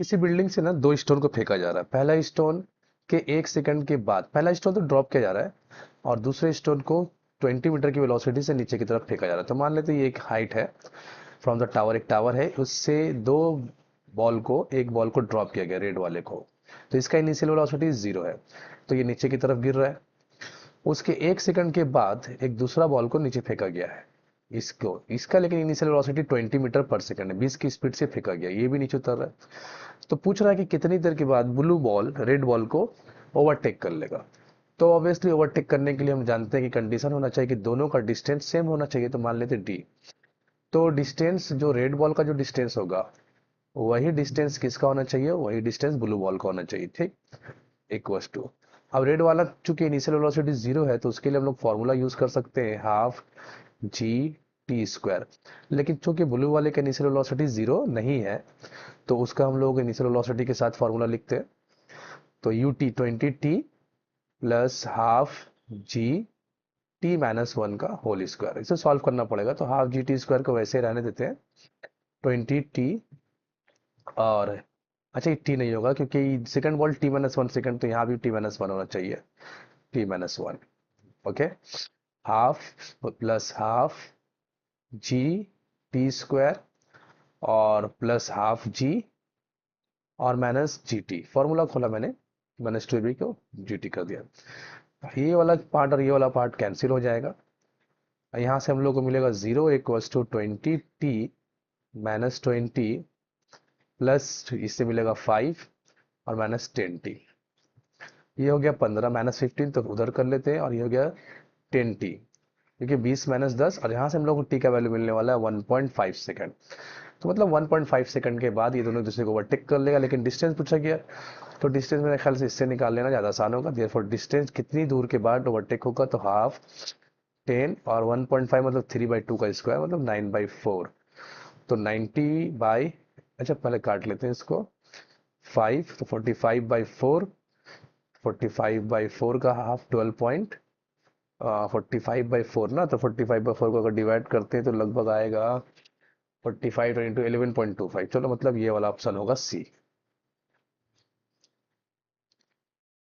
किसी बिल्डिंग से ना दो स्टोन को फेंका जा रहा है। पहला स्टोन के 1 सेकंड के बाद, पहला स्टोन तो ड्रॉप किया जा रहा है और दूसरे स्टोन को 20 मीटर की वेलोसिटी से नीचे की तरफ फेंका जा रहा है। तो मान लेते हैं ये एक हाइट है फ्रॉम द टावर, एक टावर है, उससे दो एक बॉल को ड्रॉप किया गया, रेड वाले को। तो इसका इनिशियल वेलोसिटी 0 है, तो ये नीचे की तरफ गिर रहा है। उसके 1 सेकंड के बाद एक दूसरा बॉल को नीचे फेंका गया है, इसको इसका लेकिन इनिशियल वेलोसिटी 20 मीटर पर सेकंड है, 20 की स्पीड से फेंका गया, ये भी नीचे उतर रहा है। तो पूछ रहा है कि कितनी देर के बाद ब्लू बॉल रेड बॉल को ओवरटेक कर लेगा। तो ऑब्वियसली ओवरटेक करने के लिए हम जानते हैं कि कंडीशन होना चाहिए कि दोनों का डिस्टेंस सेम होना चाहिए। तो मान लेते डी। तो डिस्टेंस जो रेड बॉल का जो डिस्टेंस होगा वही डिस्टेंस किसका होना चाहिए, वही डिस्टेंस ब्लू बॉल का होना चाहिए, ठीक। इक्वल्स टू, अब रेड वाला चूंकि इनिशियल वेलोसिटी 0 है तो उसके लिए हम लोग फॉर्मूला यूज कर सकते हैं हाफ जी टी स्क्वायर। लेकिन चूंकि ब्लू वाले का इनिशियल वेलोसिटी 0 नहीं है तो उसका हम लोग इनिशियल वेलोसिटी के साथ फॉर्मूला लिखते हैं। तो U T 20t plus half G T minus 1 का होल स्क्वायर, इसे सॉल्व करना पड़ेगा। तो हाफ जी टी स्क्वायर को वैसे रहने देते हैं 20t। और अच्छा, ये टी नहीं होगा क्योंकि सेकंड बॉल t-1 सेकंड, तो यहाँ भी t-1 होना चाहिए, t-1। Okay, half plus half G T square और प्लस हाफ जी और माइनस जी टी। फॉर्मूला खोला मैंने, माइनस टू बी को जी टी कर दिया। ये वाला पार्ट और ये वाला पार्ट कैंसिल हो जाएगा। यहाँ से हम लोग को मिलेगा 0 equals to 20t minus 20 plus इससे मिलेगा 5 और माइनस 10t। ये हो गया 15 माइनस 15, तो उधर कर लेते हैं, और ये हो गया 10t क्योंकि 20 माइनस 10, और यहाँ से हम लोग को टी का वैल्यू मिलने वाला है 1.5 सेकंड। तो मतलब 1.5 सेकंड के बाद ये दोनों एक दूसरे को ओवरटेक कर लेगा। लेकिन डिस्टेंस पूछा गया, तो डिस्टेंस मेरे ख्याल से इससे निकाल लेना ज़्यादा आसान होगा। देयरफॉर डिस्टेंस कितनी दूर के बाद ओवरटेक होगा, तो हाफ 10 और 1.5 मतलब 3/2 का स्क्वायर मतलब 9/4। तो 90 बाई, अच्छा पहले काट लेते हैं इसको, 5 तो 45/4, 45/4 का हाफ 12.45/4 ना, तो 45/4 को अगर डिवाइड करते हैं तो लगभग आएगा 45 इंटू 11.25। चलो मतलब ये वाला ऑप्शन होगा सी।